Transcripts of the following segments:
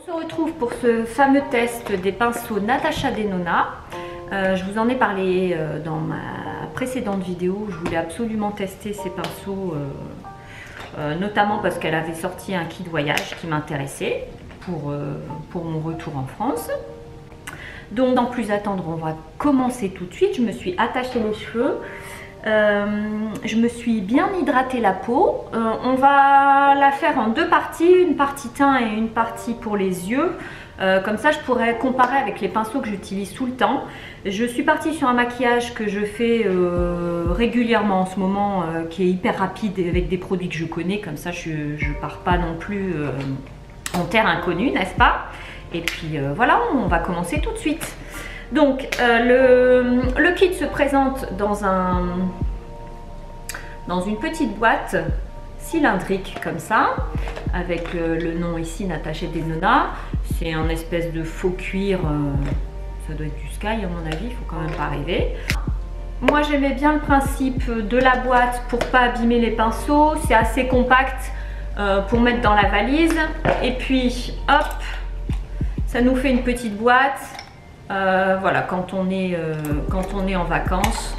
On se retrouve pour ce fameux test des pinceaux Natasha Denona. Je vous en ai parlé dans ma précédente vidéo. Je voulais absolument tester ces pinceaux, notamment parce qu'elle avait sorti un kit voyage qui m'intéressait pour mon retour en France. Donc sans plus attendre, on va commencer tout de suite. Je me suis attaché les cheveux. Je me suis bien hydraté la peau. On va la faire en deux parties, une partie teint et une partie pour les yeux. Comme ça je pourrais comparer avec les pinceaux que j'utilise tout le temps. Je suis partie sur un maquillage que je fais régulièrement en ce moment, qui est hyper rapide avec des produits que je connais. Comme ça je pars pas non plus en terre inconnue, n'est-ce pas? Et puis voilà, on va commencer tout de suite. Donc le kit se présente dans une petite boîte cylindrique comme ça, avec le nom ici Natasha Denona. C'est un espèce de faux cuir, ça doit être du Sky à mon avis, il faut quand même pas rêver. Moi j'aimais bien le principe de la boîte pour pas abîmer les pinceaux, c'est assez compact pour mettre dans la valise. Et puis hop, ça nous fait une petite boîte. Voilà, quand on est en vacances,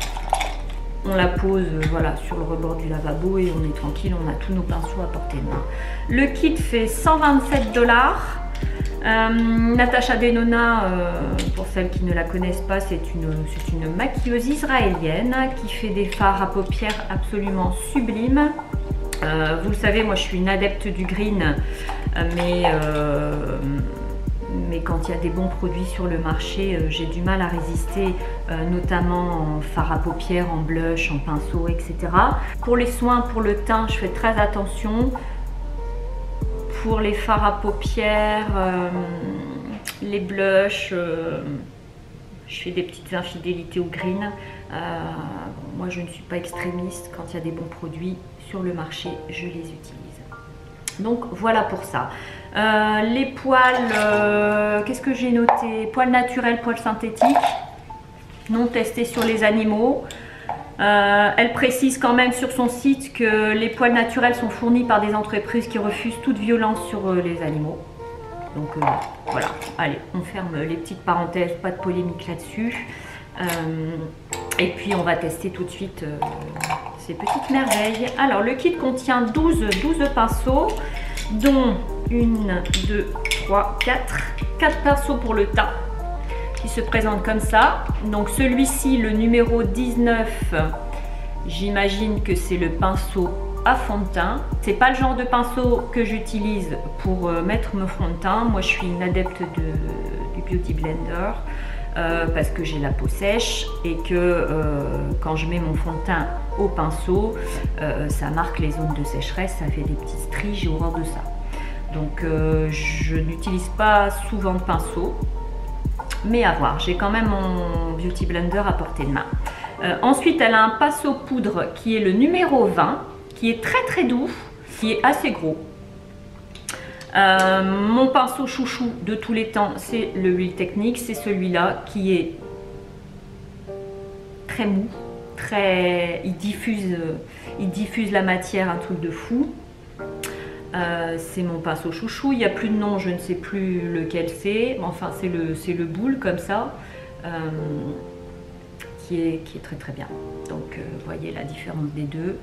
on la pose voilà, sur le rebord du lavabo et on est tranquille, on a tous nos pinceaux à portée de main. Le kit fait 127 $. Natasha Denona, pour celles qui ne la connaissent pas, c'est une maquilleuse israélienne qui fait des fards à paupières absolument sublimes. Vous le savez, moi je suis une adepte du green, mais quand il y a des bons produits sur le marché, j'ai du mal à résister, notamment en fard à paupières, en blush, en pinceau, etc. Pour les soins, pour le teint, je fais très attention. Pour les fards à paupières, les blushs, je fais des petites infidélités au green. Moi, je ne suis pas extrémiste. Quand il y a des bons produits sur le marché, je les utilise. Donc voilà pour ça. Les poils, qu'est-ce que j'ai noté? Poils naturels, poils synthétiques, non testés sur les animaux. Elle précise quand même sur son site que les poils naturels sont fournis par des entreprises qui refusent toute violence sur les animaux. Donc voilà, allez, on ferme les petites parenthèses, pas de polémique là-dessus. Et puis on va tester tout de suite ces petites merveilles. Alors le kit contient 12 pinceaux, dont 1, 2, 3, 4 pinceaux pour le teint qui se présentent comme ça. Donc celui-ci, le numéro 19, j'imagine que c'est le pinceau à fond de teint. C'est pas le genre de pinceau que j'utilise pour mettre mon fond de teint. Moi je suis une adepte du Beauty Blender. Parce que j'ai la peau sèche et que quand je mets mon fond de teint au pinceau, ça marque les zones de sécheresse, ça fait des petites stries, j'ai horreur de ça. Donc je n'utilise pas souvent de pinceau, mais à voir, j'ai quand même mon Beauty Blender à portée de main. Ensuite, elle a un pinceau poudre qui est le numéro 20, qui est très doux, qui est assez gros. Mon pinceau chouchou de tous les temps, c'est le Real Techniques, c'est celui-là qui est très mou, il diffuse la matière, un truc de fou. C'est mon pinceau chouchou, il n'y a plus de nom, je ne sais plus lequel c'est, enfin c'est le boule comme ça, qui est très bien. Donc vous voyez la différence des deux.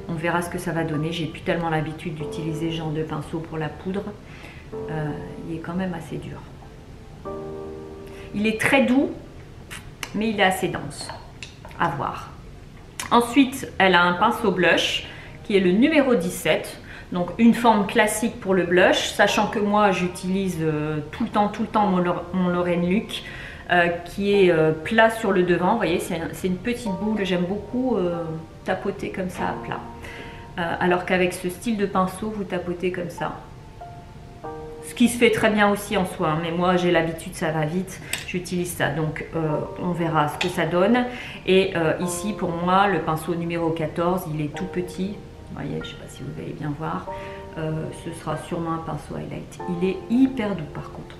On verra ce que ça va donner. J'ai plus tellement l'habitude d'utiliser ce genre de pinceau pour la poudre. Il est quand même assez dur. Il est très doux, mais il est assez dense. À voir. Ensuite, elle a un pinceau blush qui est le numéro 17. Donc une forme classique pour le blush, sachant que moi j'utilise tout le temps mon Lauren Luc. Qui est plat sur le devant, vous voyez, c'est une petite boule que j'aime beaucoup tapoter comme ça à plat. Alors qu'avec ce style de pinceau, vous tapotez comme ça. Ce qui se fait très bien aussi en soi, hein, mais moi j'ai l'habitude, ça va vite, j'utilise ça. Donc on verra ce que ça donne. Et ici pour moi, le pinceau numéro 14, il est tout petit. Vous voyez, je ne sais pas si vous allez bien voir. Ce sera sûrement un pinceau highlight. Il est hyper doux par contre.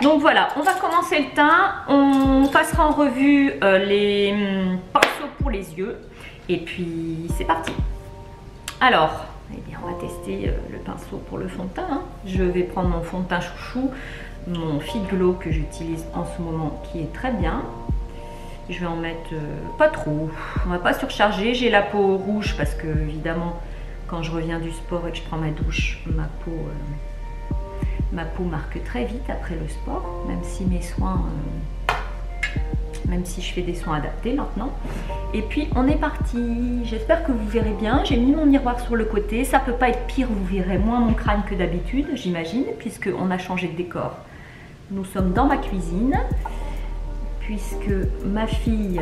Donc voilà, on va commencer le teint, on passera en revue les pinceaux pour les yeux et puis c'est parti. Alors, Eh bien, on va tester le pinceau pour le fond de teint. Hein. Je vais prendre mon fond de teint chouchou, mon Fit Glow que j'utilise en ce moment, qui est très bien. Je vais en mettre pas trop. On va pas surcharger. J'ai la peau rouge parce que, évidemment, quand je reviens du sport et que je prends ma douche, ma peau marque très vite après le sport, même si mes soins... même si je fais des soins adaptés maintenant. Et puis on est parti. J'espère que vous verrez bien. J'ai mis mon miroir sur le côté. Ça peut pas être pire, vous verrez moins mon crâne que d'habitude, j'imagine, puisqu'on a changé de décor. Nous sommes dans ma cuisine, puisque ma fille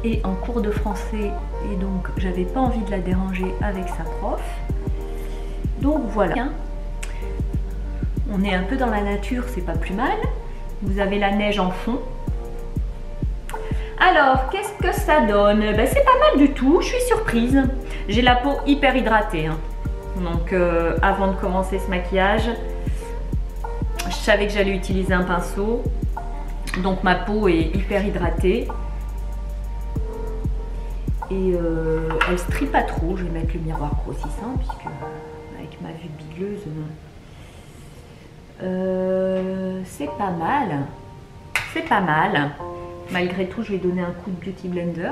est en cours de français et donc j'avais pas envie de la déranger avec sa prof. Donc voilà. On est un peu dans la nature, c'est pas plus mal. Vous avez la neige en fond. Alors, qu'est-ce que ça donne? Ben, c'est pas mal du tout, je suis surprise. J'ai la peau hyper hydratée. Hein. Donc, avant de commencer ce maquillage, je savais que j'allais utiliser un pinceau. Donc, ma peau est hyper hydratée. Et elle strie pas trop. Je vais mettre le miroir grossissant, puisque avec ma vue de bigleuse, c'est pas mal. C'est pas mal. Malgré tout, je vais donner un coup de Beauty Blender.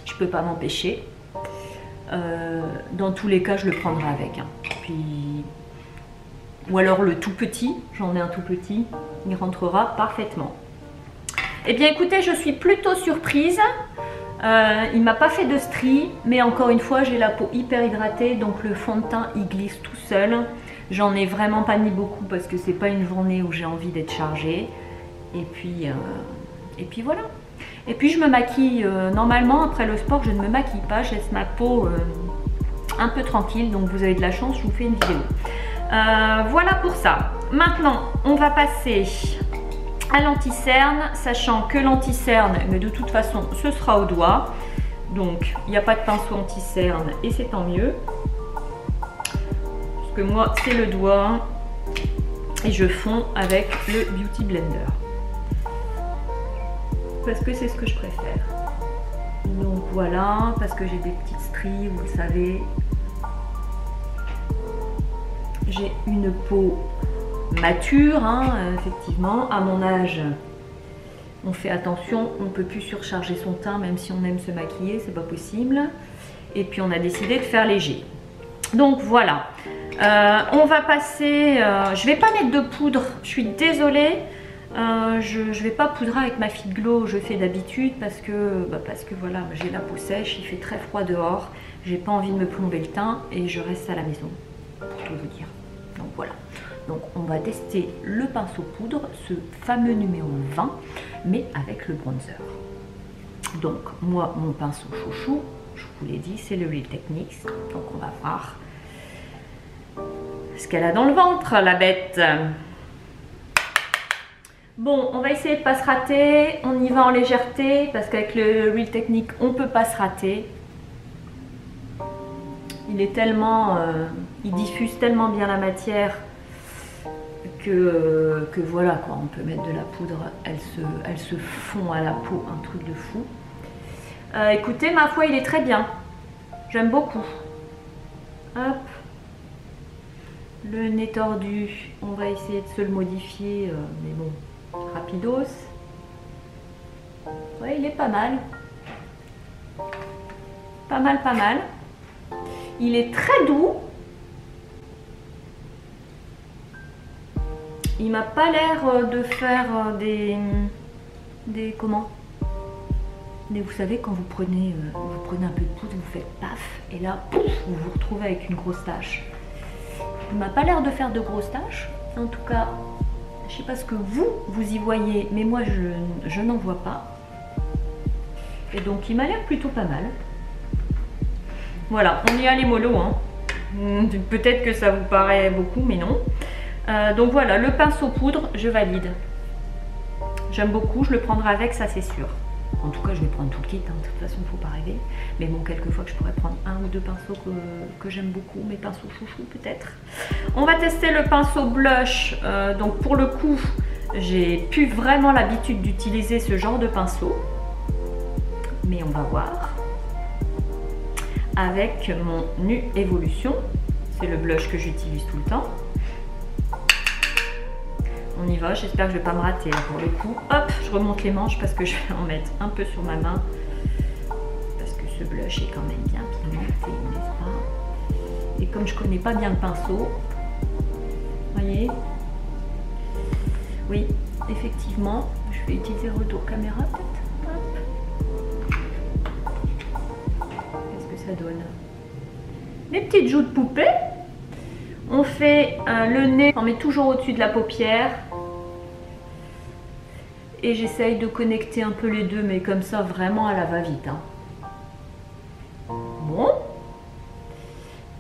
Je peux pas m'empêcher. Dans tous les cas, je le prendrai avec. Hein. Puis... Ou alors le tout petit. J'en ai un tout petit. Il rentrera parfaitement. Eh bien, écoutez, je suis plutôt surprise. Il m'a pas fait de stries. Mais encore une fois, j'ai la peau hyper hydratée. Donc, le fond de teint, il glisse tout seul. J'en ai vraiment pas mis beaucoup parce que c'est pas une journée où j'ai envie d'être chargée. Et puis voilà. Et puis je me maquille, normalement après le sport je ne me maquille pas, je laisse ma peau un peu tranquille, donc vous avez de la chance, je vous fais une vidéo. Voilà pour ça. Maintenant on va passer à l'anti-cerne, sachant que l'anti-cerne, mais de toute façon ce sera au doigt. Donc il n'y a pas de pinceau anti-cerne et c'est tant mieux. Parce que moi c'est le doigt et je fonds avec le Beauty Blender. Parce que c'est ce que je préfère. Donc voilà, parce que j'ai des petites stries, vous le savez. J'ai une peau mature, hein, effectivement. À mon âge, on fait attention, on ne peut plus surcharger son teint, même si on aime se maquiller, c'est pas possible. Et puis on a décidé de faire léger. Donc voilà. On va passer... je vais pas mettre de poudre, je suis désolée. Je vais pas poudrer avec ma Fit Glow, je fais d'habitude parce que voilà, j'ai la peau sèche, il fait très froid dehors, j'ai pas envie de me plomber le teint et je reste à la maison, pour tout vous dire. Donc voilà, donc on va tester le pinceau poudre, ce fameux numéro 20, mais avec le bronzer. Donc moi, mon pinceau chouchou, je vous l'ai dit, c'est le Real Techniques, donc on va voir ce qu'elle a dans le ventre, la bête. Bon, on va essayer de ne pas se rater, on y va en légèreté, parce qu'avec le Real Techniques, on ne peut pas se rater. Il est tellement, il diffuse tellement bien la matière que voilà quoi, on peut mettre de la poudre, elle se fond à la peau, un truc de fou. Écoutez, ma foi, il est très bien, j'aime beaucoup. Hop. Le nez tordu, on va essayer de se le modifier, mais bon. Rapidos. Ouais, il est pas mal. Pas mal, pas mal. Il est très doux. Il m'a pas l'air de faire des comment? Vous savez, quand vous prenez un peu de poudre, vous faites paf, et là, pouf, vous vous retrouvez avec une grosse tache. Il m'a pas l'air de faire de grosses taches. En tout cas, je sais pas ce que vous y voyez, mais moi je n'en vois pas. Et donc il m'a l'air plutôt pas mal. Voilà, on y allait mollo, hein. Peut-être que ça vous paraît beaucoup, mais non. Donc voilà, le pinceau poudre, je valide. J'aime beaucoup, je le prendrai avec, ça c'est sûr. En tout cas, je vais prendre tout le kit, hein. De toute façon, il ne faut pas rêver. Mais bon, quelquefois que je pourrais prendre un ou deux pinceaux que j'aime beaucoup, mes pinceaux chouchous peut-être. On va tester le pinceau blush. Donc pour le coup, j'ai plus vraiment l'habitude d'utiliser ce genre de pinceau. Mais on va voir. avec mon Nu Evolution. C'est le blush que j'utilise tout le temps. On y va, j'espère que je ne vais pas me rater pour le coup. Hop, je remonte les manches parce que je vais en mettre un peu sur ma main. Parce que ce blush est quand même bien pigmenté, n'est-ce pas? Et comme je ne connais pas bien le pinceau, voyez? Oui, effectivement, je vais utiliser le retour caméra peut-être. Qu'est-ce que ça donne? Les petites joues de poupée. On fait le nez, on met toujours au-dessus de la paupière. Et j'essaye de connecter un peu les deux, mais comme ça, vraiment à la va-vite. Hein. Bon.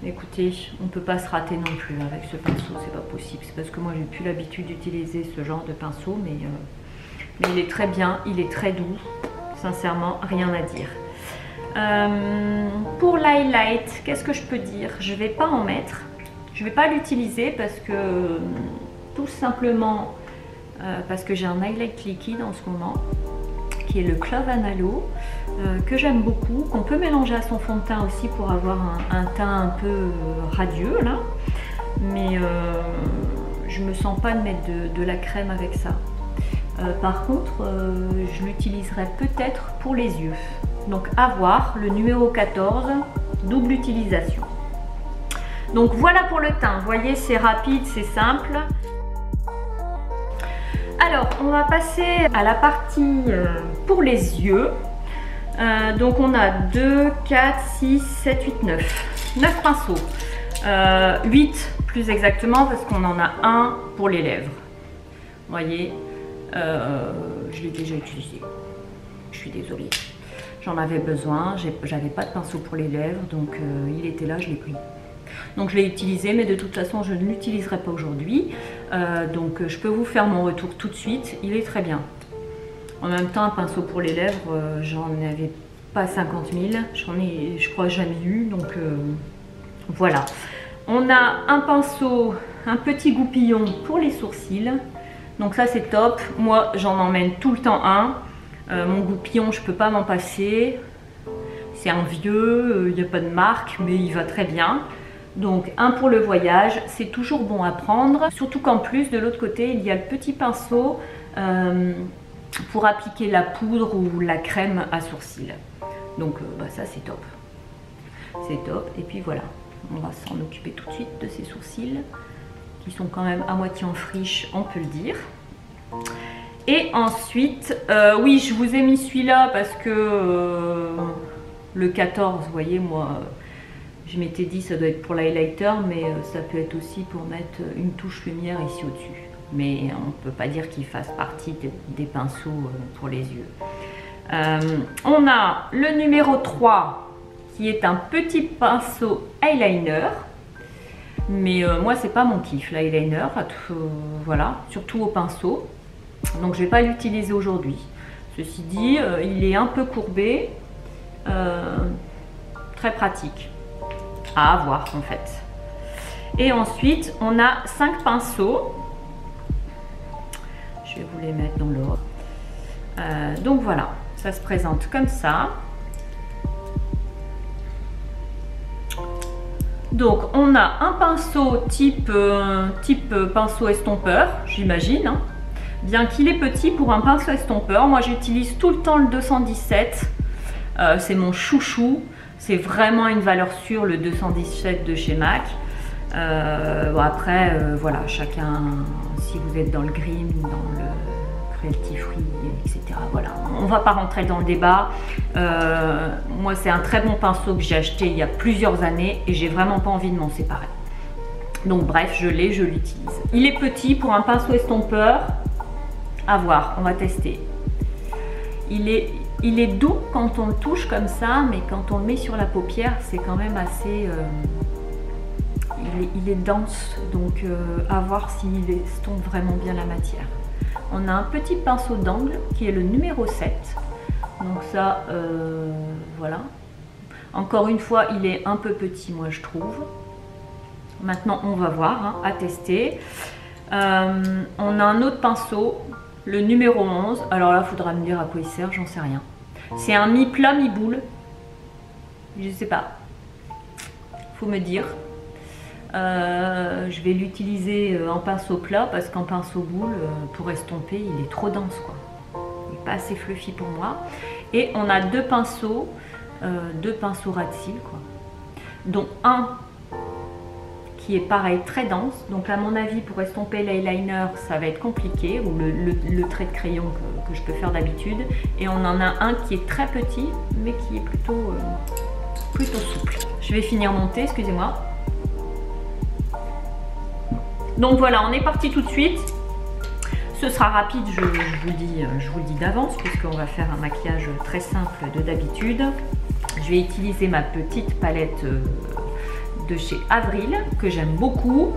Écoutez, on ne peut pas se rater non plus avec ce pinceau, c'est pas possible. C'est parce que moi, j'ai plus l'habitude d'utiliser ce genre de pinceau, mais il est très bien, il est très doux. Sincèrement, rien à dire. Pour l'highlight, qu'est-ce que je peux dire? Je ne vais pas en mettre. Je ne vais pas l'utiliser parce que tout simplement parce que j'ai un highlight liquide en ce moment qui est le Clove Analo que j'aime beaucoup, qu'on peut mélanger à son fond de teint aussi pour avoir un teint un peu radieux là, mais je me sens pas de mettre de la crème avec ça. Par contre je l'utiliserai peut-être pour les yeux, donc à voir, le numéro 14, double utilisation. Donc voilà pour le teint, vous voyez, c'est rapide, c'est simple. Alors, on va passer à la partie pour les yeux. Donc on a 2, 4, 6, 7, 8, 9. 9 pinceaux. 8 plus exactement parce qu'on en a un pour les lèvres. Vous voyez, je l'ai déjà utilisé. Je suis désolée. J'en avais besoin, j'avais pas de pinceau pour les lèvres, donc il était là, je l'ai pris. Donc je l'ai utilisé, mais de toute façon je ne l'utiliserai pas aujourd'hui. Donc je peux vous faire mon retour tout de suite, il est très bien. En même temps, un pinceau pour les lèvres, j'en avais pas 50 000, j'en ai, je crois, jamais eu, donc voilà. On a un pinceau, un petit goupillon pour les sourcils, donc ça c'est top. Moi j'en emmène tout le temps un. Mon goupillon, je peux pas m'en passer. C'est un vieux, il n'y a pas de marque, mais il va très bien. Donc un pour le voyage, c'est toujours bon à prendre, surtout qu'en plus de l'autre côté il y a le petit pinceau pour appliquer la poudre ou la crème à sourcils. Donc ça c'est top, c'est top. Et puis voilà, on va s'en occuper tout de suite de ces sourcils qui sont quand même à moitié en friche, on peut le dire. Et ensuite, oui, je vous ai mis celui-là parce que le 14, vous voyez, moi je m'étais dit ça doit être pour l'highlighter, mais ça peut être aussi pour mettre une touche lumière ici au-dessus. Mais on ne peut pas dire qu'il fasse partie des pinceaux pour les yeux. On a le numéro 3 qui est un petit pinceau eyeliner. Mais moi c'est pas mon kiff l'eyeliner, voilà, surtout au pinceau. Donc je ne vais pas l'utiliser aujourd'hui. Ceci dit, il est un peu courbé, très pratique. À avoir en fait. Et ensuite on a 5 pinceaux, je vais vous les mettre dans l'ordre. Donc voilà, ça se présente comme ça. Donc on a un pinceau type pinceau estompeur, j'imagine, hein. Bien qu'il est petit pour un pinceau estompeur. Moi j'utilise tout le temps le 217, c'est mon chouchou. C'est vraiment une valeur sûre, le 217 de chez MAC. Bon après, voilà, chacun, si vous êtes dans le Grimm, dans le Cruelty Free, etc. Voilà, on ne va pas rentrer dans le débat. Moi, c'est un très bon pinceau que j'ai acheté il y a plusieurs années et j'ai vraiment pas envie de m'en séparer. Donc bref, je l'ai, je l'utilise. Il est petit pour un pinceau estompeur. À voir, on va tester. Il est doux quand on le touche comme ça, mais quand on le met sur la paupière, c'est quand même assez... il est dense, donc à voir s'il estompe vraiment bien la matière. On a un petit pinceau d'angle qui est le numéro 7. Donc ça, voilà. Encore une fois, il est un peu petit, moi je trouve. Maintenant, on va voir, hein, à tester. On a un autre pinceau, le numéro 11. Alors là, il faudra me dire à quoi il sert, j'en sais rien. C'est un mi-plat, mi-boule. Je sais pas. faut me dire. Je vais l'utiliser en pinceau plat parce qu'en pinceau boule, pour estomper, il est trop dense, quoi. Il n'est pas assez fluffy pour moi. Et on a deux pinceaux ras de cils, quoi. Dont un qui est pareil, très dense. Donc à mon avis, pour estomper l'eyeliner, ça va être compliqué, ou le trait de crayon que je peux faire d'habitude. Et on en a un qui est très petit, mais qui est plutôt souple. Je vais finir mon thé, excusez-moi. Donc voilà, on est parti tout de suite. Ce sera rapide, je vous le dis d'avance, puisqu'on va faire un maquillage très simple de d'habitude. Je vais utiliser ma petite palette de chez Avril, que j'aime beaucoup.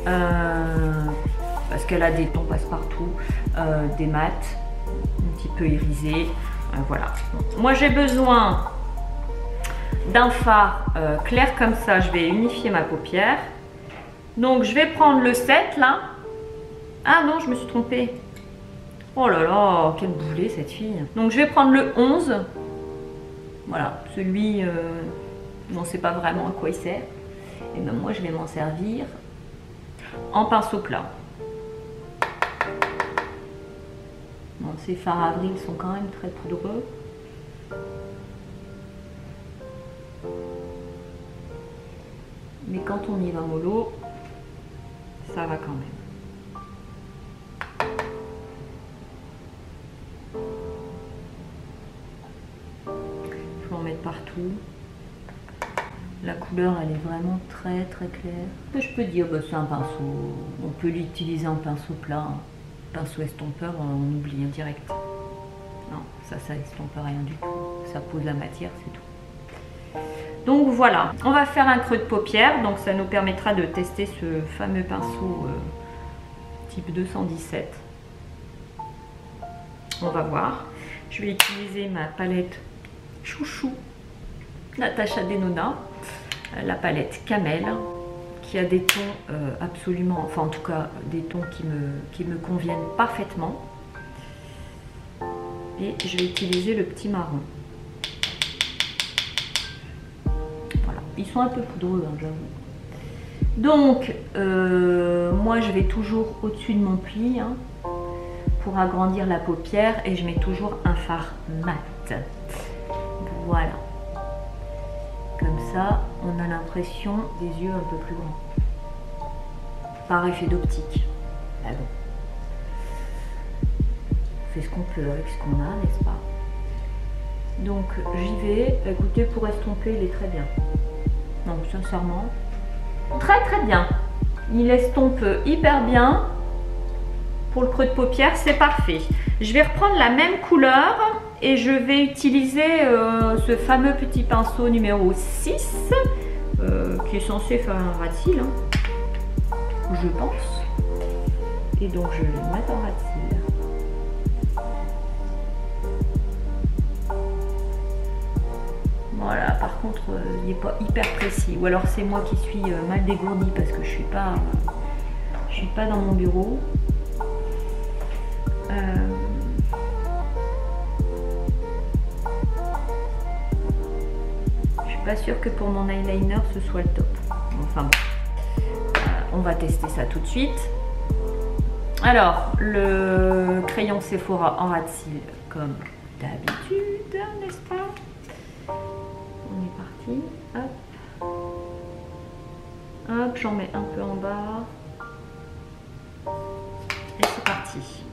Parce qu'elle a des tons passe-partout, des mats, un petit peu irisés. Voilà. Moi j'ai besoin d'un fard clair comme ça. Je vais unifier ma paupière. Donc je vais prendre le 7 là. Ah non, je me suis trompée. Oh là là, quel boulet cette fille. Donc je vais prendre le 11. Voilà, celui, on ne sait pas vraiment à quoi il sert. Et ben moi je vais m'en servir en pinceau plat. Bon, ces fards Avril sont quand même très poudreux. Mais quand on y va mollo, ça va quand même. Je vais en mettre partout. La couleur, elle est vraiment très très claire. Ce que je peux dire, bah, c'est un pinceau. On peut l'utiliser en pinceau plat. Pinceau estompeur, on oublie direct. Non, ça estompe rien du tout. Ça pose la matière, c'est tout. Donc voilà, on va faire un creux de paupière, donc ça nous permettra de tester ce fameux pinceau type 217. On va voir. Je vais utiliser ma palette chouchou Natasha Denona, la palette Camel, qui a des tons absolument, enfin en tout cas des tons qui me conviennent parfaitement. Et je vais utiliser le petit marron. Ils sont un peu poudreux, hein, j'avoue. Donc, moi, je vais toujours au-dessus de mon pli hein, pour agrandir la paupière et je mets toujours un fard mat. Voilà. Comme ça, on a l'impression des yeux un peu plus grands. Par effet d'optique. Ah bon. On fait ce qu'on peut avec ce qu'on a, n'est-ce pas? Donc, j'y vais. Écoutez, pour estomper, il est très bien. Donc sincèrement, très très bien. Il estompe hyper bien. Pour le creux de paupière, c'est parfait. Je vais reprendre la même couleur et je vais utiliser ce fameux petit pinceau numéro 6 qui est censé faire un ras de cils, hein, je pense. Et donc je vais le mettre en ras de cils. Voilà, par contre, il n'est pas hyper précis. Ou alors c'est moi qui suis mal dégourdie parce que je suis pas dans mon bureau. Je suis pas sûre que pour mon eyeliner ce soit le top. Enfin bon, on va tester ça tout de suite. Alors, le crayon Sephora en ras de cils comme d'habitude, n'est-ce pas? On est parti, hop, hop, j'en mets un peu en bas, et c'est parti.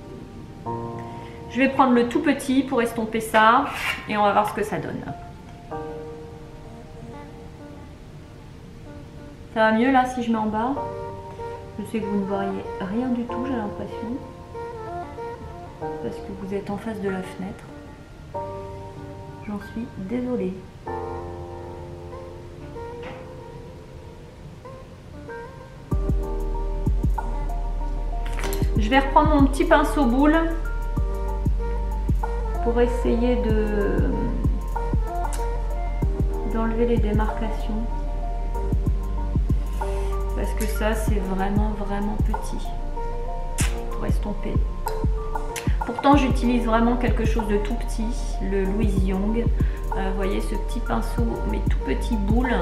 Je vais prendre le tout petit pour estomper ça, et on va voir ce que ça donne. Ça va mieux là si je mets en bas? Je sais que vous ne voyez rien du tout, j'ai l'impression, parce que vous êtes en face de la fenêtre. J'en suis désolée. Je vais reprendre mon petit pinceau boule pour essayer d'enlever les démarcations. Parce que ça, c'est vraiment petit pour estomper. Pourtant, j'utilise vraiment quelque chose de tout petit, le Louise Young. Vous voyez ce petit pinceau, mes tout petits boules.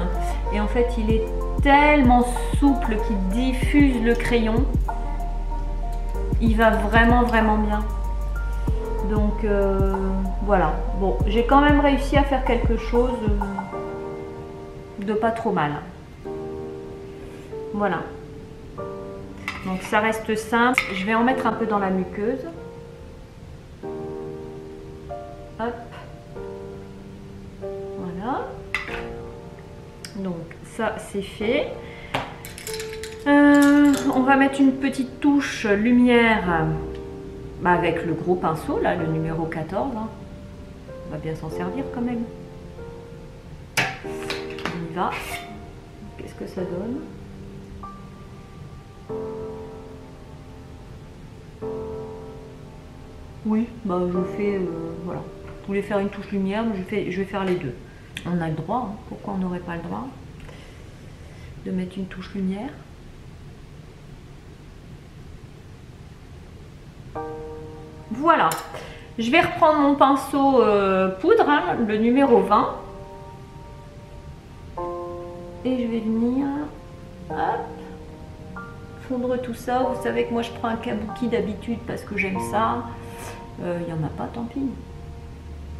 Et en fait, il est tellement souple qu'il diffuse le crayon. Il va vraiment bien. Donc voilà. Bon, j'ai quand même réussi à faire quelque chose de pas trop mal. Voilà. Donc ça reste simple. Je vais en mettre un peu dans la muqueuse. Hop. Voilà. Donc ça c'est fait. On va mettre une petite touche lumière avec le gros pinceau, là, le numéro 14. Hein. On va bien s'en servir quand même. On y va. Qu'est-ce que ça donne? Oui, bah je fais, voilà. Je voulais faire une touche lumière, mais je vais faire les deux. On a le droit, hein. Pourquoi on n'aurait pas le droit de mettre une touche lumière? Voilà. Je vais reprendre mon pinceau poudre, hein, le numéro 20. Et je vais venir hop, fondre tout ça. Vous savez que moi je prends un kabuki d'habitude parce que j'aime ça. Il n'y en a pas, tant pis.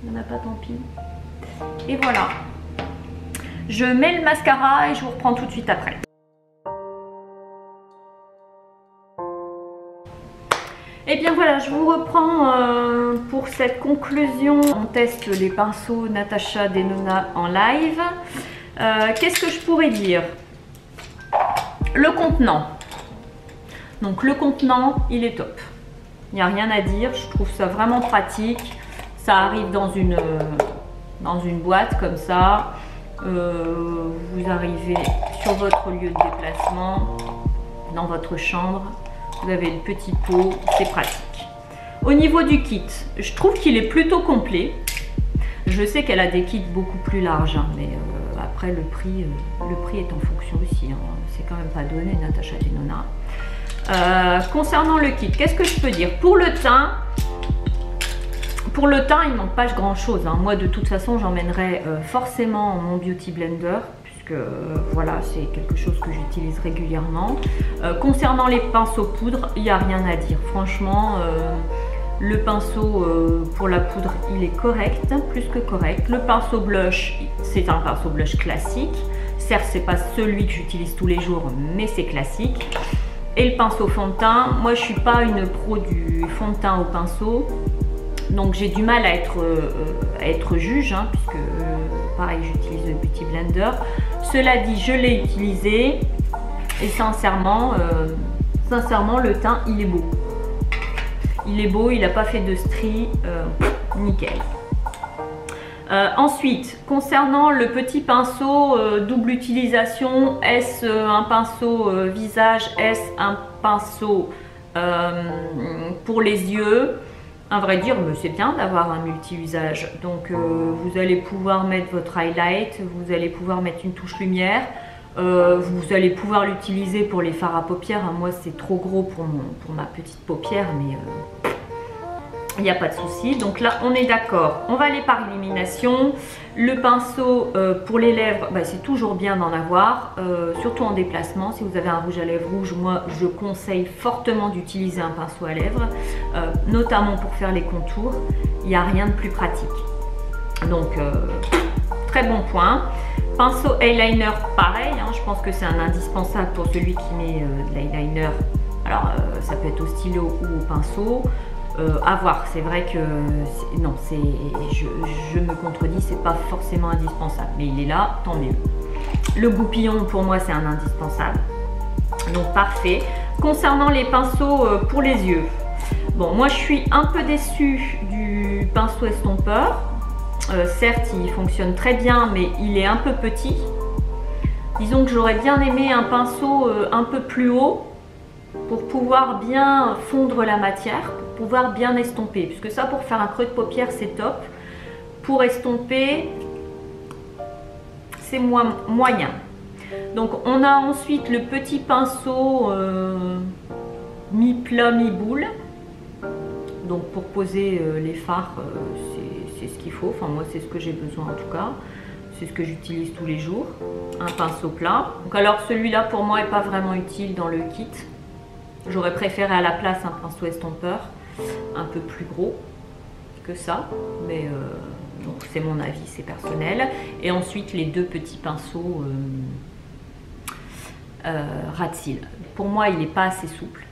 Il n'y en a pas, tant pis. Et voilà. Je mets le mascara et je vous reprends tout de suite après. Et bien voilà, je vous reprends pour cette conclusion. On teste les pinceaux Natasha Denona en live. Qu'est-ce que je pourrais dire? Le contenant. Donc le contenant, il est top. Il n'y a rien à dire, je trouve ça vraiment pratique. Ça arrive dans une boîte comme ça. Vous arrivez sur votre lieu de déplacement, dans votre chambre. Vous avez le petit pot, c'est pratique. Au niveau du kit, je trouve qu'il est plutôt complet. Je sais qu'elle a des kits beaucoup plus larges, hein, mais après le prix est en fonction aussi. Hein. C'est quand même pas donné, Natasha Denona. Concernant le kit, qu'est-ce que je peux dire? Pour le teint, il manque pas grand chose. Hein. Moi, de toute façon, j'emmènerai forcément mon Beauty Blender, puisque voilà, c'est quelque chose que j'utilise régulièrement. Concernant les pinceaux poudre, il n'y a rien à dire. Franchement, le pinceau pour la poudre, il est correct, plus que correct. Le pinceau blush, c'est un pinceau blush classique. Certes, c'est pas celui que j'utilise tous les jours, mais c'est classique. Et le pinceau fond de teint, moi je suis pas une pro du fond de teint au pinceau, donc j'ai du mal à être juge, hein, puisque pareil j'utilise le Beauty Blender. Cela dit, je l'ai utilisé et sincèrement le teint il est beau. Il est beau, il n'a pas fait de stries, nickel. Ensuite, concernant le petit pinceau double utilisation, est-ce un pinceau visage, est-ce un pinceau pour les yeux? À vrai dire, c'est bien d'avoir un multi-usage. Donc vous allez pouvoir mettre votre highlight, vous allez pouvoir mettre une touche lumière, vous allez pouvoir l'utiliser pour les fards à paupières. Moi c'est trop gros pour ma petite paupière, mais il n'y a pas de souci. Donc là on est d'accord, on va aller par élimination. Le pinceau pour les lèvres, c'est toujours bien d'en avoir, surtout en déplacement. Si vous avez un rouge à lèvres rouge, moi je conseille fortement d'utiliser un pinceau à lèvres, notamment pour faire les contours. Il n'y a rien de plus pratique. Donc très bon point. Pinceau eyeliner, pareil, hein, je pense que c'est un indispensable pour celui qui met de l'eyeliner. Alors ça peut être au stylo ou au pinceau. À voir, c'est vrai que non, je me contredis, c'est pas forcément indispensable, mais il est là, tant mieux. Le goupillon pour moi c'est un indispensable, donc parfait. Concernant les pinceaux pour les yeux, bon moi je suis un peu déçue du pinceau estompeur. Certes il fonctionne très bien, mais il est un peu petit. Disons que j'aurais bien aimé un pinceau un peu plus haut pour pouvoir bien fondre la matière, pour pouvoir bien estomper, puisque ça pour faire un creux de paupière c'est top. Pour estomper c'est moyen. Donc on a ensuite le petit pinceau mi-plat mi-boule, donc pour poser les fards c'est c'est ce qu'il faut. Enfin moi c'est ce que j'ai besoin en tout cas. C'est ce que j'utilise tous les jours. Un pinceau plat. Donc alors celui-là pour moi n'est pas vraiment utile dans le kit. J'aurais préféré à la place un pinceau estompeur un peu plus gros que ça. Mais donc c'est mon avis, c'est personnel. Et ensuite les deux petits pinceaux ras de cils. Pour moi il n'est pas assez souple.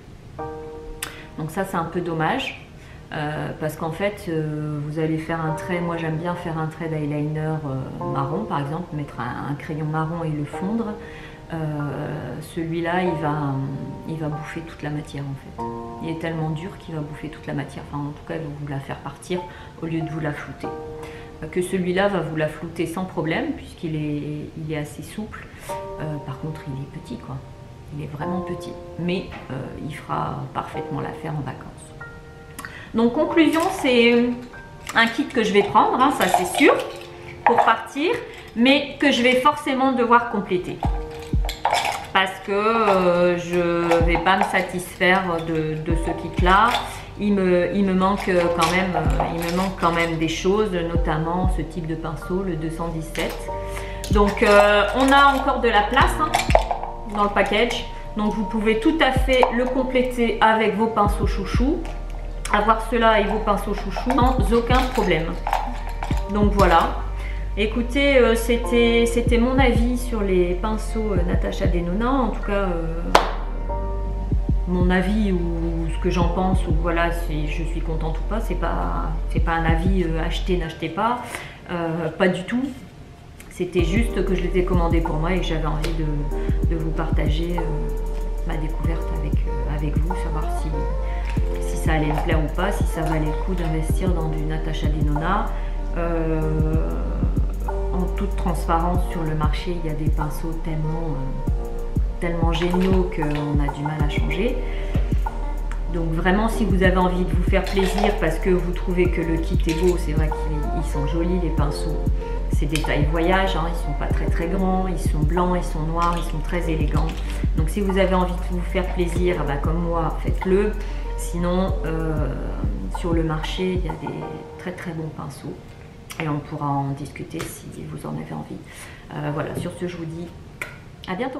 Donc ça c'est un peu dommage. Parce qu'en fait vous allez faire un trait, moi j'aime bien faire un trait d'eyeliner marron par exemple, mettre un crayon marron et le fondre. Celui-là il va bouffer toute la matière en fait. Il est tellement dur qu'il va bouffer toute la matière, enfin en tout cas il va vous la faire partir au lieu de vous la flouter. Que celui-là va vous la flouter sans problème puisqu'il est assez souple. Par contre il est petit quoi, il est vraiment petit, mais il fera parfaitement l'affaire en vacances. Donc conclusion, c'est un kit que je vais prendre, hein, ça c'est sûr, pour partir, mais que je vais forcément devoir compléter. Parce que je ne vais pas me satisfaire de ce kit-là. Il me manque quand même des choses, notamment ce type de pinceau, le 217. Donc on a encore de la place hein, dans le package. Donc vous pouvez tout à fait le compléter avec vos pinceaux chouchous. Avoir cela et vos pinceaux chouchous sans aucun problème. Donc voilà. Écoutez, c'était mon avis sur les pinceaux Natasha Denona. En tout cas, mon avis ou ce que j'en pense, ou voilà, si je suis contente ou pas, c'est pas un avis achetez, n'achetez pas. Pas du tout. C'était juste que je les ai commandés pour moi et que j'avais envie de vous partager ma découverte avec vous, savoir si ça allait me plaire ou pas, si ça valait le coup d'investir dans du Natasha Denona. En toute transparence, sur le marché, il y a des pinceaux tellement géniaux qu'on a du mal à changer. Donc vraiment, si vous avez envie de vous faire plaisir parce que vous trouvez que le kit est beau, c'est vrai qu'ils sont jolis les pinceaux. C'est des tailles voyage, hein, ils sont pas très grands, ils sont blancs, ils sont noirs, ils sont très élégants. Donc si vous avez envie de vous faire plaisir, bah, comme moi, faites-le. Sinon, sur le marché, il y a des très bons pinceaux et on pourra en discuter si vous en avez envie. Voilà, sur ce, je vous dis à bientôt.